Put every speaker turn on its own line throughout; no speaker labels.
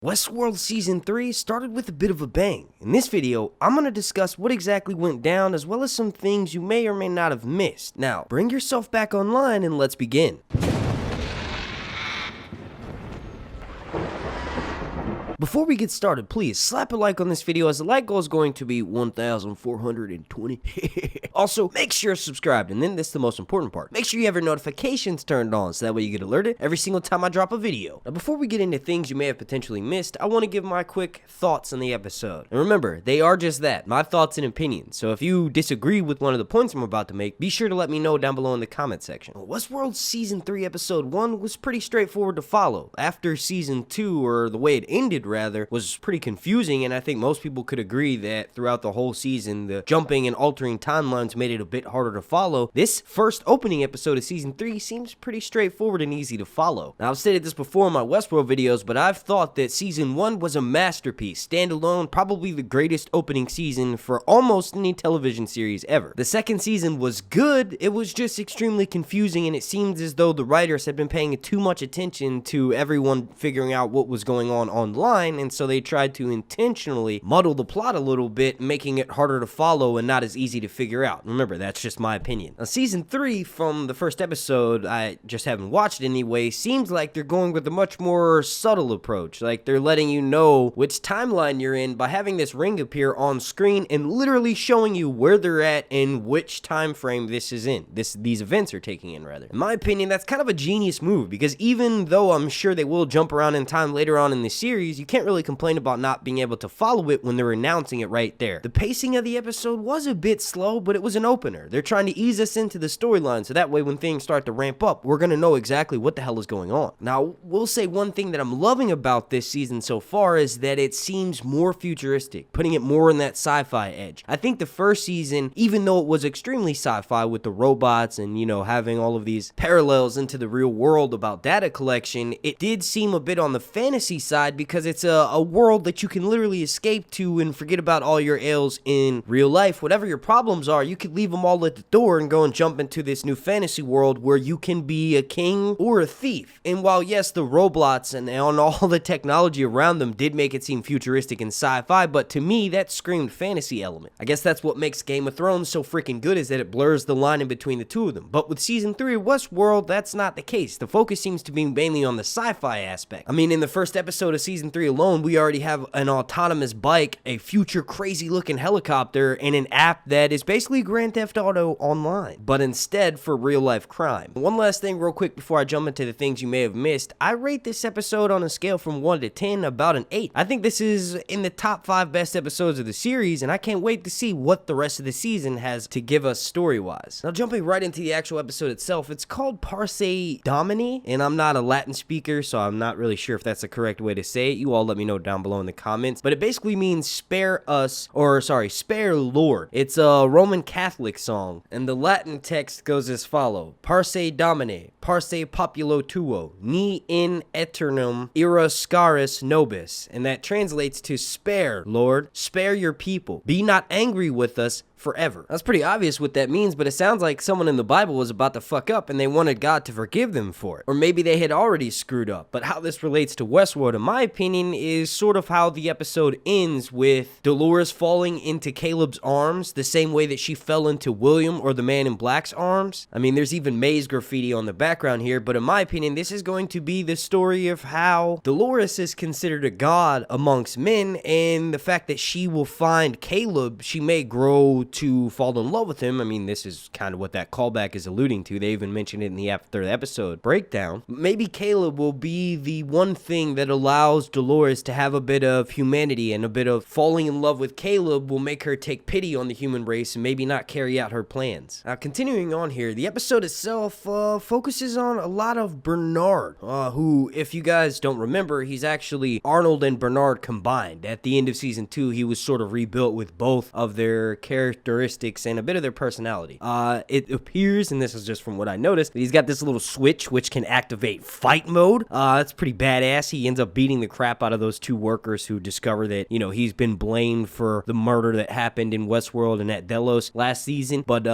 Westworld Season 3 started with a bit of a bang. In this video, I'm going to discuss what exactly went down as well as some things you may or may not have missed. Now, bring yourself back online and let's begin. Before we get started, please slap a like on this video as the like goal is going to be 1,420. Also, make sure you're subscribed, and then this is the most important part. Make sure you have your notifications turned on so that way you get alerted every single time I drop a video. Now, before we get into things you may have potentially missed, I want to give my quick thoughts on the episode. And remember, they are just that, my thoughts and opinions. So if you disagree with one of the points I'm about to make, be sure to let me know down below in the comment section. Westworld Season 3 Episode 1 was pretty straightforward to follow. After Season 2, or the way it ended rather, was pretty confusing, and I think most people could agree that throughout the whole season, the jumping and altering timelines made it a bit harder to follow. This first opening episode of Season 3 seems pretty straightforward and easy to follow. Now, I've stated this before in my Westworld videos, but I've thought that Season 1 was a masterpiece, standalone, probably the greatest opening season for almost any television series ever. The second season was good, it was just extremely confusing, and it seems as though the writers had been paying too much attention to everyone figuring out what was going on online, and so they tried to intentionally muddle the plot a little bit, making it harder to follow and not as easy to figure out. Remember, that's just my opinion. Now, Season 3, from the first episode, I just haven't watched it anyway, seems like they're going with a much more subtle approach. Like, they're letting you know which timeline you're in by having this ring appear on screen and literally showing you where they're at and which time frame this is in. These events are taking in, rather. In my opinion, that's kind of a genius move, because even though I'm sure they will jump around in time later on in the series, you can't really complain about not being able to follow it when they're announcing it right there. The pacing of the episode was a bit slow, but it was an opener. They're trying to ease us into the storyline so that way when things start to ramp up, we're gonna know exactly what the hell is going on. Now, we'll say one thing that I'm loving about this season so far is that it seems more futuristic, putting it more in that sci-fi edge. I think the first season, even though it was extremely sci-fi with the robots and, you know, having all of these parallels into the real world about data collection, it did seem a bit on the fantasy side because it's a world that you can literally escape to and forget about all your ails in real life. Whatever your problems are, you could leave them all at the door and go and jump into this new fantasy world where you can be a king or a thief. And while yes, the robots and all the technology around them did make it seem futuristic and sci-fi, but to me that screamed fantasy element. I guess that's what makes Game of Thrones so freaking good, is that it blurs the line in between the two of them. But with Season 3 of Westworld, that's not the case. The focus seems to be mainly on the sci-fi aspect. I mean, in the first episode of Season 3 alone, we already have an autonomous bike, a future crazy looking helicopter, and an app that is basically Grand Theft Auto online, but instead for real life crime. One last thing real quick before I jump into the things you may have missed. I rate this episode on a scale from 1 to 10 about an 8. I think this is in the top 5 best episodes of the series, and I can't wait to see what the rest of the season has to give us story-wise. Now, jumping right into the actual episode itself, it's called Parce Domini, and I'm not a Latin speaker, so I'm not really sure if that's the correct way to say it. You all let me know down below in the comments, but it basically means spare us, or sorry, spare Lord. It's a Roman Catholic song, and the Latin text goes as follow: Parce Domine, parce populo tuo, ni in aeternum ira scaris nobis, and that translates to spare, Lord, spare your people, be not angry with us forever. That's pretty obvious what that means, but it sounds like someone in the Bible was about to fuck up and they wanted God to forgive them for it. Or maybe they had already screwed up. But how this relates to Westworld, in my opinion, is sort of how the episode ends, with Delores falling into Caleb's arms the same way that she fell into William or the Man in Black's arms. I mean, there's even Maeve's graffiti on the background here, but in my opinion, this is going to be the story of how Delores is considered a god amongst men, and the fact that she will find Caleb, she may grow to fall in love with him. I mean, this is kind of what that callback is alluding to. They even mentioned it in the third episode breakdown. Maybe Caleb will be the one thing that allows Delores to have a bit of humanity, and a bit of falling in love with Caleb will make her take pity on the human race and maybe not carry out her plans. Now, continuing on here, the episode itself focuses on a lot of Bernard, who, if you guys don't remember, he's actually Arnold and Bernard combined. At the end of Season 2, he was sort of rebuilt with both of their characters characteristics and a bit of their personality. It appears, and this is just from what I noticed, that he's got this little switch which can activate fight mode. That's pretty badass. He ends up beating the crap out of those two workers who discover that, you know, he's been blamed for the murder that happened in Westworld and at Delores last season. But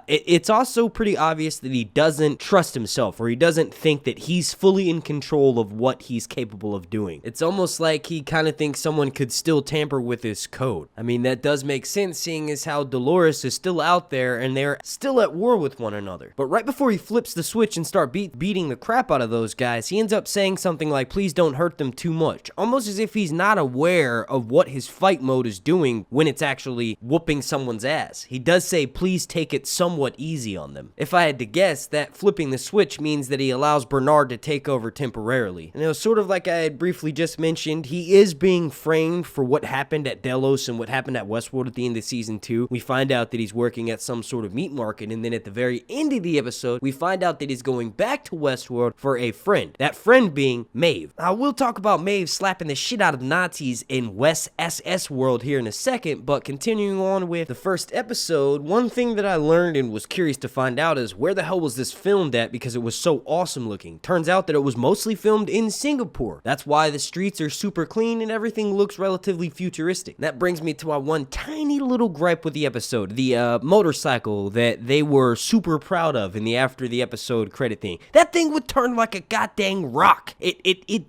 it's also pretty obvious that he doesn't trust himself, or he doesn't think that he's fully in control of what he's capable of doing. It's almost like he kind of thinks someone could still tamper with his code. I mean, that does make sense, seeing as how Delores is still out there and they're still at war with one another. But right before he flips the switch and start beating the crap out of those guys, he ends up saying something like, please don't hurt them too much, almost as if he's not aware of what his fight mode is doing when it's actually whooping someone's ass. He does say, please take it somewhat easy on them. If I had to guess, that flipping the switch means that he allows Bernard to take over temporarily. And it was sort of like I had briefly just mentioned, he is being framed for what happened at Delores and what happened at Westworld at the end of season 2. We find out that he's working at some sort of meat market, and then at the very end of the episode, we find out that he's going back to Westworld for a friend. That friend being Maeve. Now, we'll talk about Maeve slapping the shit out of Nazis in West SS World here in a second, but continuing on with the first episode, one thing that I learned and was curious to find out is where the hell was this filmed at, because it was so awesome looking. Turns out that it was mostly filmed in Singapore. That's why the streets are super clean and everything looks relatively futuristic. That brings me to my one tiny little gripe with the episode, the motorcycle that they were super proud of in the after the episode credit thing. That thing would turn like a goddamn rock.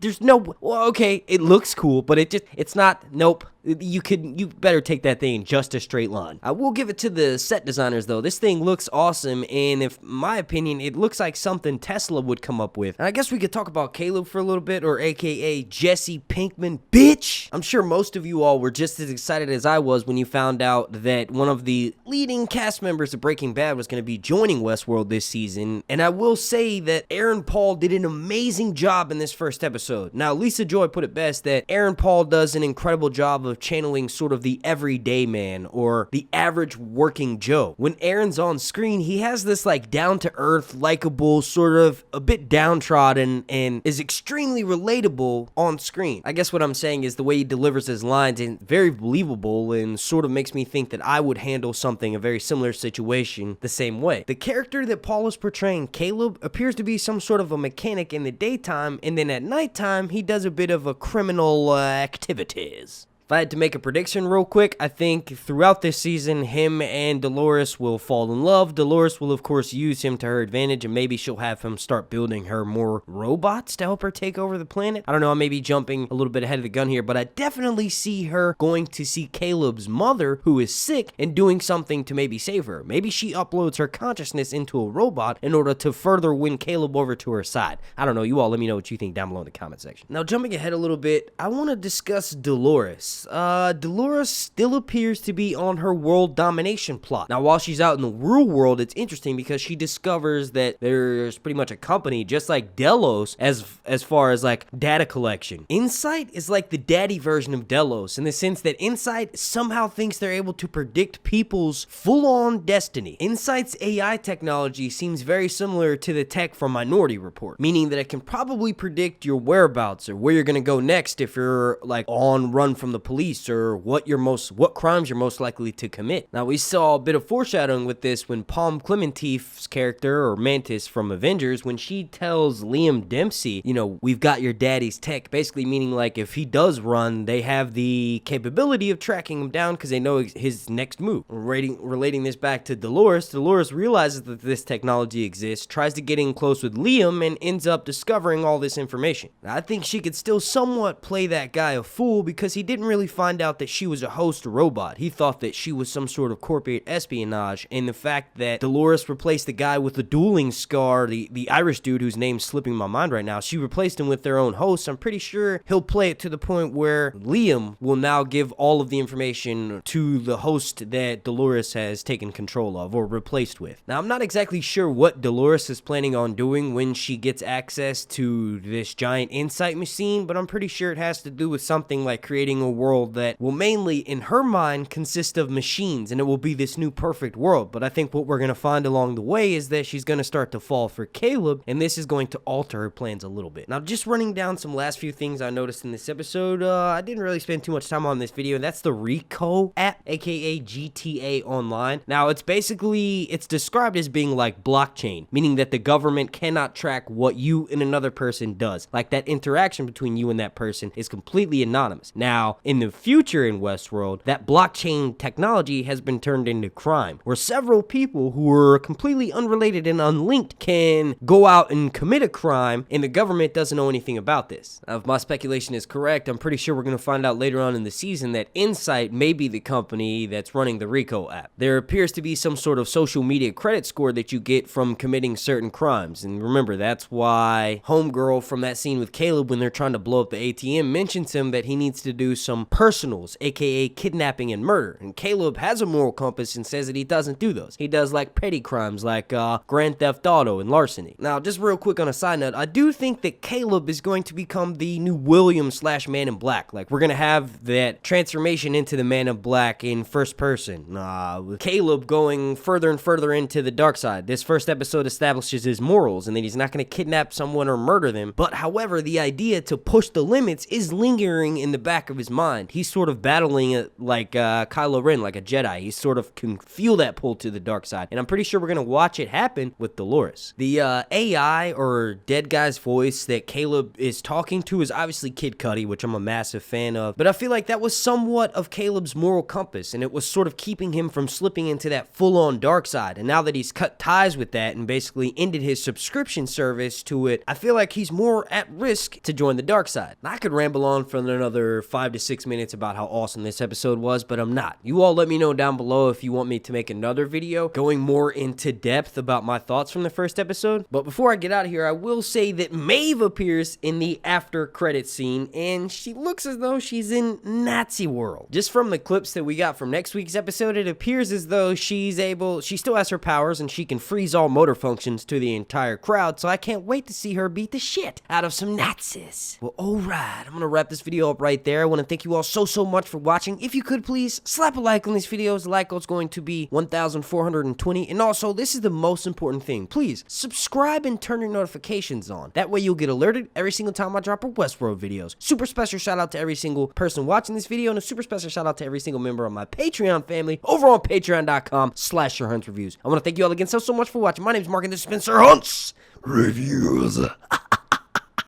There's no, well, okay, it looks cool, but it's not, nope. You better take that thing in just a straight line. I will give it to the set designers though. This thing looks awesome, and in my opinion, it looks like something Tesla would come up with. And I guess we could talk about Caleb for a little bit, or aka Jesse Pinkman, bitch. I'm sure most of you all were just as excited as I was when you found out that one of the leading cast members of Breaking Bad was going to be joining Westworld this season. And I will say that Aaron Paul did an amazing job in this first episode. Now, Lisa Joy put it best that Aaron Paul does an incredible job of channeling sort of the everyday man, or the average working Joe. When Aaron's on screen, he has this like down-to-earth, likable, sort of a bit downtrodden, and is extremely relatable on screen. I guess what I'm saying is the way he delivers his lines is very believable, and sort of makes me think that I would handle something, a very similar situation, the same way. The character that Paul is portraying, Caleb, appears to be some sort of a mechanic in the daytime, and then at nighttime, he does a bit of a criminal activities. If I had to make a prediction real quick, I think throughout this season, him and Delores will fall in love. Delores will, of course, use him to her advantage, and maybe she'll have him start building her more robots to help her take over the planet. I don't know, I may be jumping a little bit ahead of the gun here, but I definitely see her going to see Caleb's mother, who is sick, and doing something to maybe save her. Maybe she uploads her consciousness into a robot in order to further win Caleb over to her side. I don't know, you all let me know what you think down below in the comment section. Now, jumping ahead a little bit, I want to discuss Delores. Delores still appears to be on her world domination plot. Now, while she's out in the real world, it's interesting because she discovers that there's pretty much a company just like Delos as far as like data collection. Insight is like the daddy version of Delos in the sense that Insight somehow thinks they're able to predict people's full-on destiny. Insight's AI technology seems very similar to the tech from Minority Report, meaning that it can probably predict your whereabouts or where you're gonna go next if you're like on run from the police, or what crimes you're most likely to commit. Now, we saw a bit of foreshadowing with this when Palm Clementief's character, or Mantis from Avengers, when she tells Liam Dempsey, you know, we've got your daddy's tech, basically meaning like if he does run, they have the capability of tracking him down because they know his next move. Relating this back to Delores, Delores realizes that this technology exists, tries to get in close with Liam, and ends up discovering all this information. Now, I think she could still somewhat play that guy a fool because he didn't really find out that she was a host robot. He thought that she was some sort of corporate espionage, and the fact that Delores replaced the guy with the dueling scar, the Irish dude whose name's slipping my mind right now, she replaced him with their own host. I'm pretty sure he'll play it to the point where Liam will now give all of the information to the host that Delores has taken control of or replaced with. Now, I'm not exactly sure what Delores is planning on doing when she gets access to this giant insight machine, but I'm pretty sure it has to do with something like creating a world world that will mainly, in her mind, consist of machines, and it will be this new perfect world. But I think what we're going to find along the way is that she's going to start to fall for Caleb, and this is going to alter her plans a little bit. Now, just running down some last few things I noticed in this episode, I didn't really spend too much time on this video, and that's the RICO app, aka GTA Online. Now, it's described as being like blockchain, meaning that the government cannot track what you and another person does. Like, that interaction between you and that person is completely anonymous. Now, in the future in Westworld, that blockchain technology has been turned into crime, where several people who are completely unrelated and unlinked can go out and commit a crime, and the government doesn't know anything about this. Now, if my speculation is correct, I'm pretty sure we're going to find out later on in the season that Insight may be the company that's running the RICO app. There appears to be some sort of social media credit score that you get from committing certain crimes, and remember, that's why Homegirl from that scene with Caleb when they're trying to blow up the ATM mentions him that he needs to do some personals, aka kidnapping and murder, and Caleb has a moral compass and says that he doesn't do those. He does like petty crimes like Grand Theft Auto and larceny. Now, just real quick on a side note, I do think that Caleb is going to become the new William / Man in Black. Like, we're going to have that transformation into the Man in Black in first person, with Caleb going further and further into the dark side. This first episode establishes his morals and that he's not going to kidnap someone or murder them, but however, the idea to push the limits is lingering in the back of his mind. He's sort of battling it like Kylo Ren, like a Jedi. He sort of can feel that pull to the dark side, and I'm pretty sure we're going to watch it happen with Delores. The AI, or dead guy's voice that Caleb is talking to, is obviously Kid Cudi, which I'm a massive fan of, but I feel like that was somewhat of Caleb's moral compass, and it was sort of keeping him from slipping into that full-on dark side. And now that he's cut ties with that and basically ended his subscription service to it, I feel like he's more at risk to join the dark side. I could ramble on for another 5 to 6 minutes about how awesome this episode was, but I'm not. You all let me know down below if you want me to make another video going more into depth about my thoughts from the first episode. But before I get out of here, I will say that Maeve appears in the after credit scene, and she looks as though she's in Nazi world. Just from the clips that we got from next week's episode, it appears as though she still has her powers and she can freeze all motor functions to the entire crowd, so I can't wait to see her beat the shit out of some Nazis. Well, alright, I'm gonna wrap this video up right there. I want to thank you all so much for watching. If you could please slap a like on these videos. The like goal is going to be 1,420, and also, this is the most important thing. Please subscribe and turn your notifications on. That way you'll get alerted every single time I drop a Westworld videos. Super special shout out to every single person watching this video, and a super special shout out to every single member of my Patreon family over on patreon.com/SirHuntsReviews. I want to thank you all again so much for watching. My name is Mark, and this has been Sir Hunts Reviews.